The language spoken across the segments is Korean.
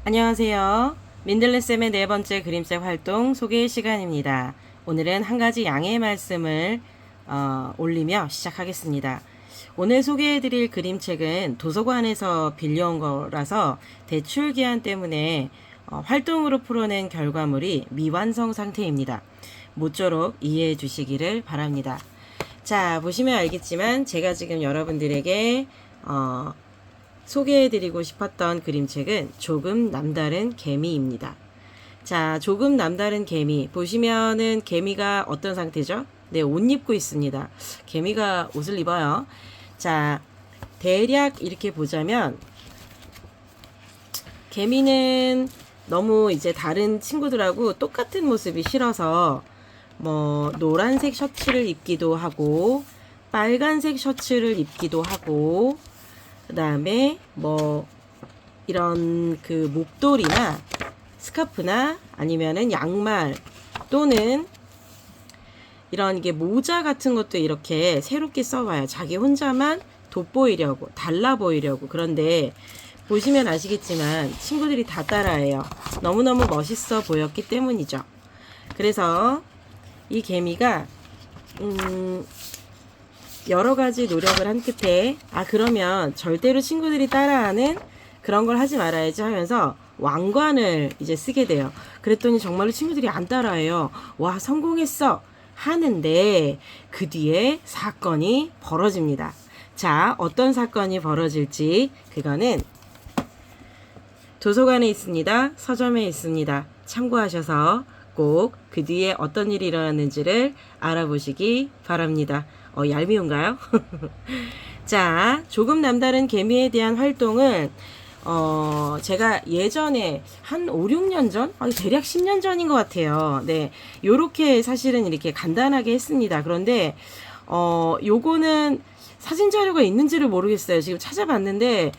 안녕하세요. 민들레쌤의 네 번째 그림책 활동 소개 시간입니다. 오늘은 한 가지 양해 말씀을 올리며 시작하겠습니다. 오늘 소개해드릴 그림책은 도서관에서 빌려온 거라서 대출 기한 때문에 활동으로 풀어낸 결과물이 미완성 상태입니다. 모쪼록 이해해 주시기를 바랍니다. 자, 보시면 알겠지만 제가 지금 여러분들에게 소개해드리고 싶었던 그림책은 조금 남다른 개미입니다. 자, 조금 남다른 개미. 보시면은 개미가 어떤 상태죠? 네, 옷 입고 있습니다. 개미가 옷을 입어요. 자, 대략 이렇게 보자면 개미는 너무 이제 다른 친구들하고 똑같은 모습이 싫어서 뭐 노란색 셔츠를 입기도 하고 빨간색 셔츠를 입기도 하고 그 다음에 뭐 이런 그 목도리나 스카프나 아니면은 양말 또는 이런 이게 모자 같은 것도 이렇게 새롭게 써봐요. 자기 혼자만 돋보이려고, 달라 보이려고. 그런데 보시면 아시겠지만 친구들이 다 따라해요. 너무너무 멋있어 보였기 때문이죠. 그래서 이 개미가 여러 가지 노력을 한 끝에 그러면 절대로 친구들이 따라하는 그런 걸 하지 말아야지 하면서 왕관을 이제 쓰게 돼요. 그랬더니 정말로 친구들이 안 따라해요. 와, 성공했어 하는데 그 뒤에 사건이 벌어집니다. 자, 어떤 사건이 벌어질지 그거는 도서관에 있습니다. 서점에 있습니다. 참고하셔서 꼭 그 뒤에 어떤 일이 일어났는지를 알아보시기 바랍니다. 얄미운가요? 자, 조금 남다른 개미에 대한 활동은 제가 예전에 한 5, 6년 전? 대략 10년 전인 것 같아요. 네. 요렇게 사실은 이렇게 간단하게 했습니다. 그런데, 요거는 사진 자료가 있는지를 모르겠어요. 지금 찾아봤는데,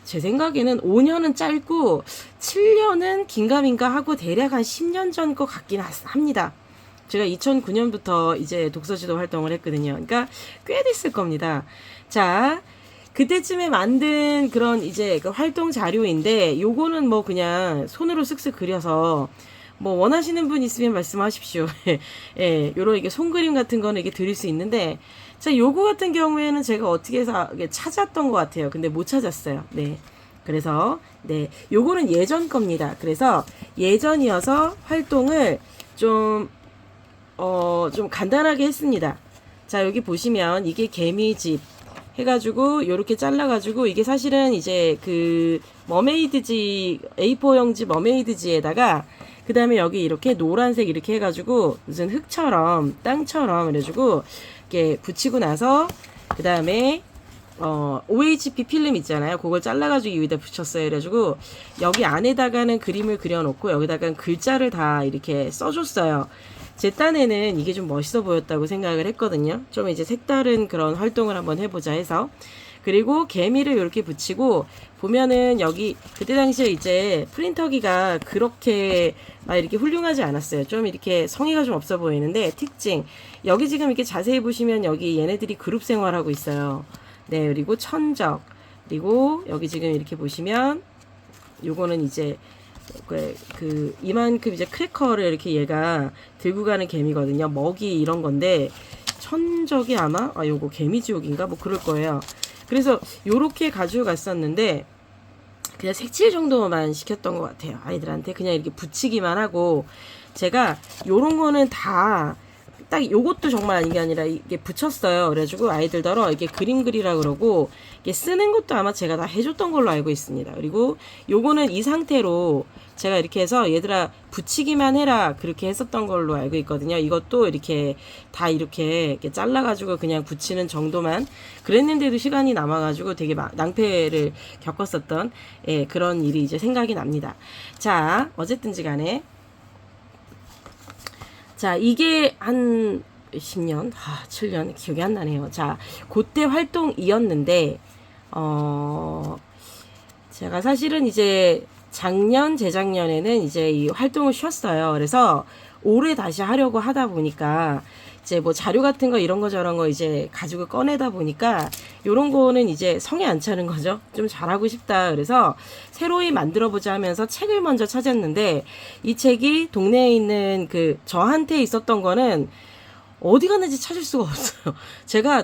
제 생각에는 5년은 짧고 7년은 긴가민가 하고 대략 한 10년 전 거 같긴 합니다. 제가 2009년부터 이제 독서지도 활동을 했거든요. 그러니까 꽤 됐을 겁니다. 자, 그때쯤에 만든 그런 이제 그 활동 자료인데 요거는 뭐 그냥 손으로 쓱쓱 그려서 뭐 원하시는 분 있으면 말씀하십시오. 예, 요런 이게 손그림 같은 거는 이게 드릴 수 있는데 자, 요거 같은 경우에는 제가 어떻게 해서 찾았던 것 같아요. 근데 못 찾았어요. 네. 그래서 네, 요거는 예전 겁니다. 그래서 예전이어서 활동을 좀 간단하게 했습니다. 자, 여기 보시면 이게 개미집 해가지고 요렇게 잘라가지고 이게 사실은 이제 그 머메이드지 A4용지 머메이드지에다가 그 다음에 여기 이렇게 노란색 이렇게 해가지고 무슨 흙처럼 땅처럼 그래가지고 이렇게 붙이고 나서 그 다음에 OHP 필름 있잖아요. 그걸 잘라가지고 여기다 붙였어요. 그래가지고 여기 안에다가는 그림을 그려놓고 여기다가는 글자를 다 이렇게 써줬어요. 제 딴에는 이게 좀 멋있어 보였다고 생각을 했거든요. 좀 이제 색다른 그런 활동을 한번 해보자 해서. 그리고 개미를 이렇게 붙이고 보면은 여기 그때 당시에 이제 프린터기가 그렇게 막 이렇게 훌륭하지 않았어요. 좀 이렇게 성의가 좀 없어 보이는데 특징 여기 지금 이렇게 자세히 보시면 여기 얘네들이 그룹 생활하고 있어요. 네, 그리고 천적 그리고 여기 지금 이렇게 보시면 요거는 이제 이만큼 이제 크래커를 이렇게 얘가 들고 가는 개미거든요. 먹이 이런 건데 천적이 아마 요거 개미지옥인가 뭐 그럴 거예요. 그래서 요렇게 가지고 갔었는데 그냥 색칠 정도만 시켰던 것 같아요. 아이들한테 그냥 이렇게 붙이기만 하고 제가 요런 거는 다 딱 요것도 정말 아닌 게 아니라 이게 붙였어요. 그래가지고 아이들더러 이게 그림 그리라 그러고 이게 쓰는 것도 아마 제가 다 해줬던 걸로 알고 있습니다. 그리고 요거는 이 상태로 제가 이렇게 해서 얘들아 붙이기만 해라 그렇게 했었던 걸로 알고 있거든요. 이것도 이렇게 다 이렇게 잘라가지고 그냥 붙이는 정도만 그랬는데도 시간이 남아가지고 되게 낭패를 겪었었던 그런 일이 이제 생각이 납니다. 자, 어쨌든지 간에 자, 이게 한 10년, 7년 기억이 안 나네요. 자, 그때 활동이었는데 제가 사실은 이제 재작년에는 이제 이 활동을 쉬었어요. 그래서 오래 다시 하려고 하다 보니까 이제 뭐 자료 같은 거 이런 거 저런 거 이제 가지고 꺼내다 보니까 요런 거는 이제 성에 안 차는 거죠. 좀 잘하고 싶다. 그래서 새로이 만들어 보자 하면서 책을 먼저 찾았는데 이 책이 동네에 있는 그 저한테 있었던 거는 어디 갔는지 찾을 수가 없어요.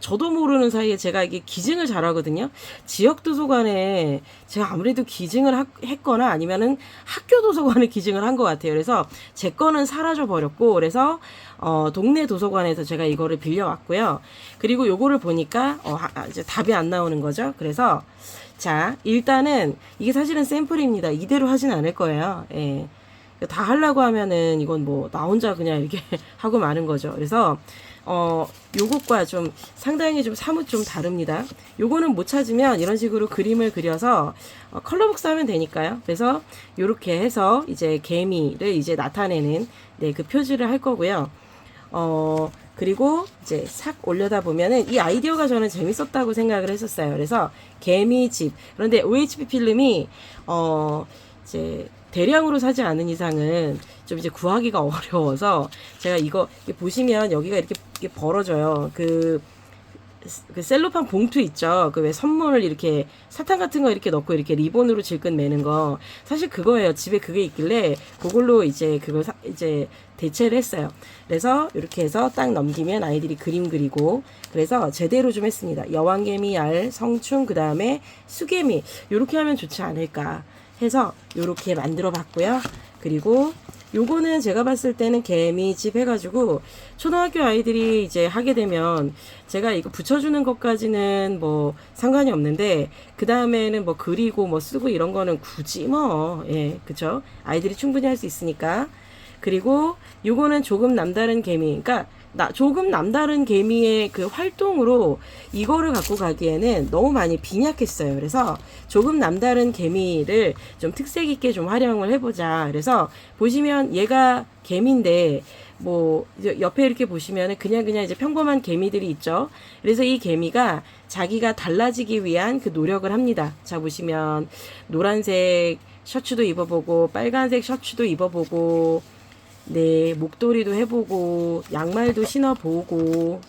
저도 모르는 사이에 제가 이게 기증을 잘하거든요. 지역 도서관에 제가 아무래도 기증을 했거나 아니면은 학교 도서관에 기증을 한 것 같아요. 그래서 제 거는 사라져 버렸고, 그래서 동네 도서관에서 제가 이거를 빌려왔고요. 그리고 요거를 보니까 이제 답이 안 나오는 거죠. 그래서 자, 일단은 이게 사실은 샘플입니다. 이대로 하진 않을 거예요. 예. 다 하려고 하면은 이건 뭐 나 혼자 그냥 이렇게 하고 마는 거죠. 그래서 요것과 좀 상당히 좀 사뭇 좀 다릅니다. 요거는 못 찾으면 이런 식으로 그림을 그려서 컬러북스 하면 되니까요. 그래서 요렇게 해서 이제 개미를 이제 나타내는 네, 그 표지를 할 거고요. 그리고 이제 싹 올려다 보면은 이 아이디어가 저는 재밌었다고 생각을 했었어요. 그래서 개미집. 그런데 OHP 필름이 이제 대량으로 사지 않은 이상은 좀 이제 구하기가 어려워서 제가 이거 보시면 여기가 이렇게 벌어져요. 그 셀로판 봉투 있죠. 그 왜 선물 이렇게 사탕 같은 거 이렇게 넣고 이렇게 리본으로 질끈 매는 거. 사실 그거예요. 집에 그게 있길래 그걸로 이제 그걸 이제 대체를 했어요. 그래서 이렇게 해서 딱 넘기면 아이들이 그림 그리고 그래서 제대로 좀 했습니다. 여왕개미, 알, 성충, 그 다음에 수개미 이렇게 하면 좋지 않을까 해서 이렇게 만들어 봤고요. 그리고 요거는 제가 봤을 때는 개미집 해가지고 초등학교 아이들이 이제 하게 되면 제가 이거 붙여주는 것까지는 뭐 상관이 없는데 그 다음에는 뭐 그리고 뭐 쓰고 이런 거는 굳이 뭐 예 그쵸 아이들이 충분히 할 수 있으니까. 그리고 요거는 조금 남다른 개미, 그러니까 조금 남다른 개미의 그 활동으로 이거를 갖고 가기에는 너무 많이 빈약했어요. 그래서 조금 남다른 개미를 좀 특색 있게 좀 활용을 해보자. 그래서 보시면 얘가 개미인데 뭐 옆에 이렇게 보시면은 그냥 이제 평범한 개미들이 있죠. 그래서 이 개미가 자기가 달라지기 위한 그 노력을 합니다. 자 보시면 노란색 셔츠도 입어보고 빨간색 셔츠도 입어보고 네, 목도리도 해보고 양말도 신어보고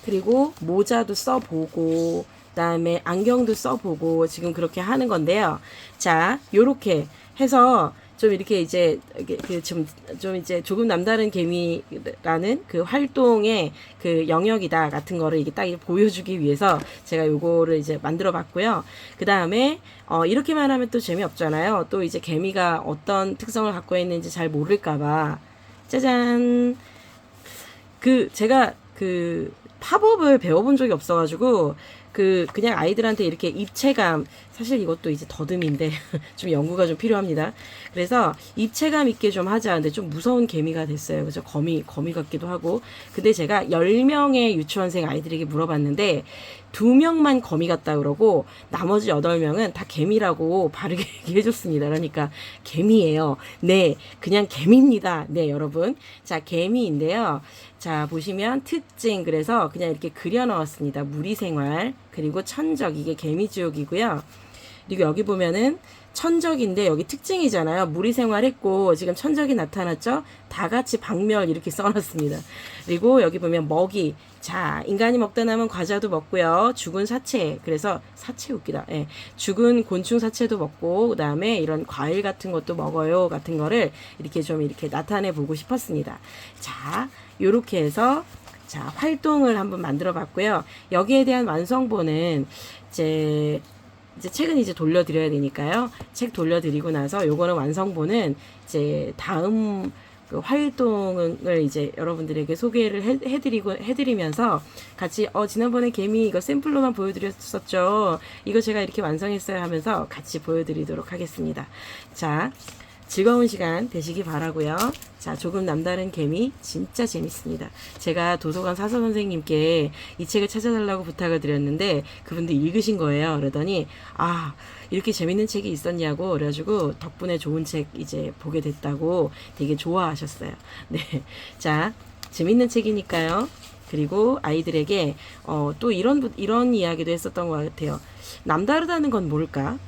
그리고 모자도 써보고 그다음에 안경도 써보고 지금 그렇게 하는 건데요. 자, 요렇게 해서 좀 이렇게 이제 좀 이제 조금 남다른 개미라는 그 활동의 그 영역이다 같은 거를 이게 딱 보여주기 위해서 제가 요거를 이제 만들어 봤고요. 그 다음에 이렇게만 하면 또 재미없잖아요. 또 이제 개미가 어떤 특성을 갖고 있는지 잘 모를까봐 짜잔 제가 팝업을 배워본 적이 없어가지고 그냥 아이들한테 이렇게 입체감, 사실 이것도 이제 더듬인데 좀 연구가 좀 필요합니다. 그래서 입체감 있게 좀 하자. 근데 좀 무서운 개미가 됐어요. 그래서 거미 같기도 하고. 근데 제가 10명의 유치원생 아이들에게 물어봤는데 2명만 거미 같다 그러고 나머지 8명은 다 개미라고 바르게 얘기해줬습니다. 그러니까 개미예요. 네, 그냥 개미입니다. 네, 여러분. 자, 개미인데요. 자, 보시면 특징, 그래서 그냥 이렇게 그려 넣었습니다. 무리생활, 그리고 천적, 이게 개미지옥이고요. 그리고 여기 보면은 천적인데 여기 특징이잖아요. 무리생활 했고 지금 천적이 나타났죠. 다 같이 박멸 이렇게 써놨습니다. 그리고 여기 보면 먹이, 자 인간이 먹다 남은 과자도 먹고요. 죽은 사체, 그래서 사체 웃기다. 예, 죽은 곤충 사체도 먹고 그 다음에 이런 과일 같은 것도 먹어요 같은 거를 이렇게 좀 이렇게 나타내 보고 싶었습니다. 자, 요렇게 해서 자 활동을 한번 만들어 봤고요. 여기에 대한 완성본은 이제 책은 이제 돌려드려야 되니까요. 책 돌려드리고 나서 요거는 완성본은 이제 다음 그 활동을 이제 여러분들에게 소개를 해드리면서 같이 지난번에 개미 이거 샘플로만 보여드렸었죠. 이거 제가 이렇게 완성했어요 하면서 같이 보여드리도록 하겠습니다. 자, 즐거운 시간 되시기 바라고요. 자, 조금 남다른 개미 진짜 재밌습니다. 제가 도서관 사서 선생님께 이 책을 찾아달라고 부탁을 드렸는데 그분도 읽으신 거예요. 그러더니 이렇게 재밌는 책이 있었냐고 그래가지고 덕분에 좋은 책 이제 보게 됐다고 되게 좋아하셨어요. 네, 자 재밌는 책이니까요. 그리고 아이들에게 또 이런 이야기도 했었던 것 같아요. 남다르다는 건 뭘까?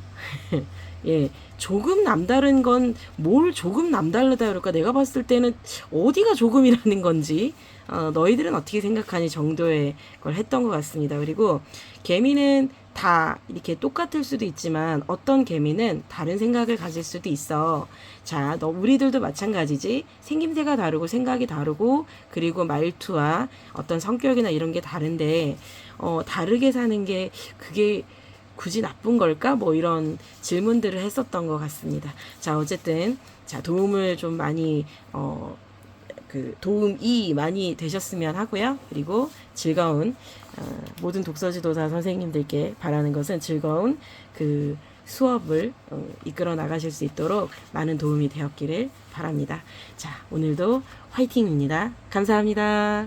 예, 조금 남다른 건 뭘 조금 남다르다 그럴까? 내가 봤을 때는 어디가 조금이라는 건지, 너희들은 어떻게 생각하니 정도의 걸 했던 것 같습니다. 그리고 개미는 다 이렇게 똑같을 수도 있지만 어떤 개미는 다른 생각을 가질 수도 있어. 자, 우리들도 마찬가지지. 생김새가 다르고 생각이 다르고 그리고 말투와 어떤 성격이나 이런 게 다른데 다르게 사는 게 그게 굳이 나쁜 걸까? 뭐 이런 질문들을 했었던 것 같습니다. 자, 어쨌든 자, 도움을 좀 많이 도움이 많이 되셨으면 하고요. 그리고 즐거운 모든 독서지도사 선생님들께 바라는 것은 즐거운 그 수업을 이끌어 나가실 수 있도록 많은 도움이 되었기를 바랍니다. 자, 오늘도 화이팅입니다. 감사합니다.